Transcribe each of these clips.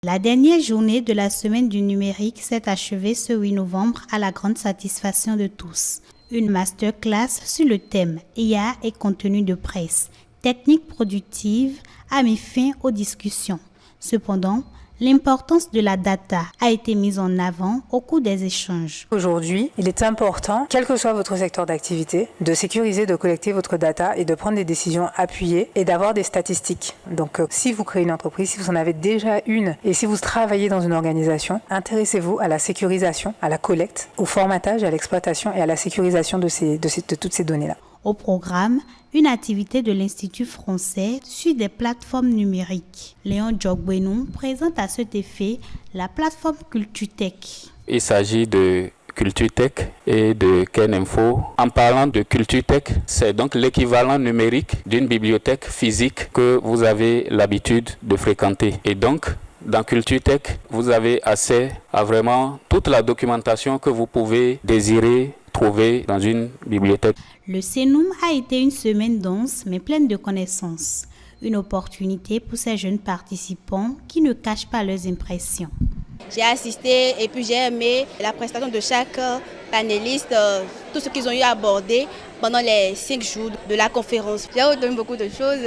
La dernière journée de la semaine du numérique s'est achevée ce 8 novembre à la grande satisfaction de tous. Une masterclass sur le thème IA et contenu de presse, techniques productives a mis fin aux discussions. Cependant, l'importance de la data a été mise en avant au cours des échanges. Aujourd'hui, il est important, quel que soit votre secteur d'activité, de sécuriser, de collecter votre data et de prendre des décisions appuyées et d'avoir des statistiques. Donc, si vous créez une entreprise, si vous en avez déjà une et si vous travaillez dans une organisation, intéressez-vous à la sécurisation, à la collecte, au formatage, à l'exploitation et à la sécurisation de toutes ces données-là. Au programme, une activité de l'Institut français sur des plateformes numériques. Léon Djogbenou présente à cet effet la plateforme Culturtech. Il s'agit de Culturtech et de Keninfo. En parlant de Culturtech, c'est donc l'équivalent numérique d'une bibliothèque physique que vous avez l'habitude de fréquenter. Et donc, dans Culturtech, vous avez accès à vraiment toute la documentation que vous pouvez désirer trouver dans une bibliothèque. Le CENUM a été une semaine dense mais pleine de connaissances. Une opportunité pour ces jeunes participants qui ne cachent pas leurs impressions. J'ai assisté et puis j'ai aimé la prestation de chaque panéliste, tout ce qu'ils ont eu à aborder pendant les 5 jours de la conférence. J'ai retenu beaucoup de choses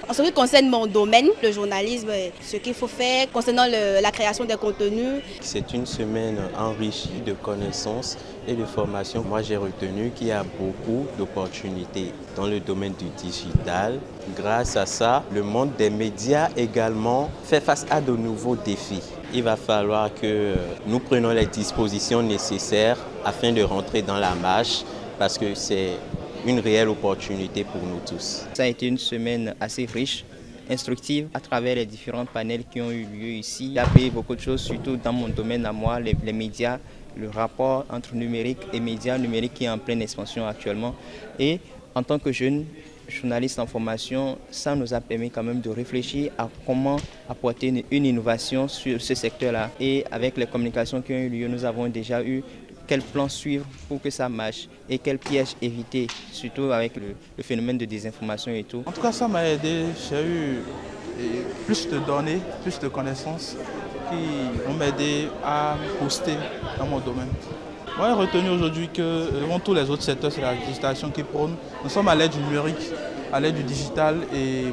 en ce qui concerne mon domaine, le journalisme, ce qu'il faut faire concernant la création des contenus. C'est une semaine enrichie de connaissances et de formations. Moi, j'ai retenu qu'il y a beaucoup d'opportunités dans le domaine du digital. Grâce à ça, le monde des médias également fait face à de nouveaux défis. Il va falloir que nous prenions les dispositions nécessaires afin de rentrer dans la marche parce que c'est une réelle opportunité pour nous tous. Ça a été une semaine assez riche, instructive à travers les différents panels qui ont eu lieu ici. J'ai appris beaucoup de choses, surtout dans mon domaine à moi, les médias, le rapport entre numérique et médias, numérique qui est en pleine expansion actuellement. Et en tant que jeune journaliste en formation, ça nous a permis quand même de réfléchir à comment apporter une innovation sur ce secteur-là. Et avec les communications qui ont eu lieu, nous avons déjà eu quel plan suivre pour que ça marche et quel piège éviter, surtout avec le phénomène de désinformation et tout. En tout cas, ça m'a aidé. J'ai eu plus de données, plus de connaissances qui vont m'aider à poster dans mon domaine. Moi, j'ai retenu aujourd'hui que devant tous les autres secteurs, c'est la législation qui prône. Nous sommes à l'ère du numérique, à l'ère du digital et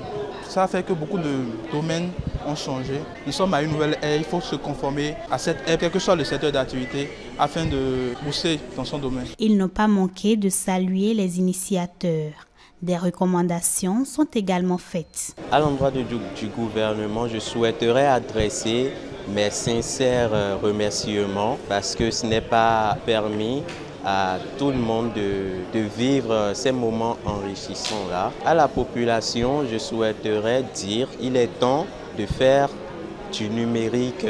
ça fait que beaucoup de domaines ont changé. Nous sommes à une nouvelle ère, il faut se conformer à cette ère, quel que soit le secteur d'activité, afin de pousser dans son domaine. Ils n'ont pas manqué de saluer les initiateurs. Des recommandations sont également faites. À l'endroit du gouvernement, je souhaiterais adresser mes sincères remerciements parce que ce n'est pas permis à tout le monde de vivre ces moments enrichissants-là. À la population, je souhaiterais dire qu'il est temps de faire du numérique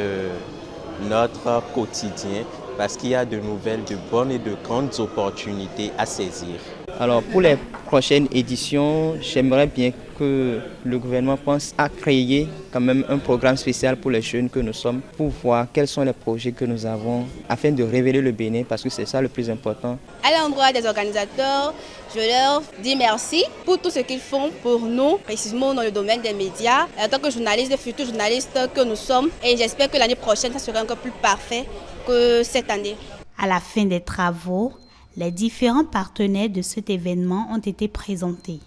notre quotidien parce qu'il y a de nouvelles, de bonnes et de grandes opportunités à saisir. Alors pour les prochaines éditions, j'aimerais bien que le gouvernement pense à créer quand même un programme spécial pour les jeunes que nous sommes pour voir quels sont les projets que nous avons afin de révéler le Bénin parce que c'est ça le plus important. À l'endroit des organisateurs, je leur dis merci pour tout ce qu'ils font pour nous, précisément dans le domaine des médias, en tant que journalistes, des futurs journalistes que nous sommes. Et j'espère que l'année prochaine, ça sera encore plus parfait que cette année. À la fin des travaux, les différents partenaires de cet événement ont été présentés.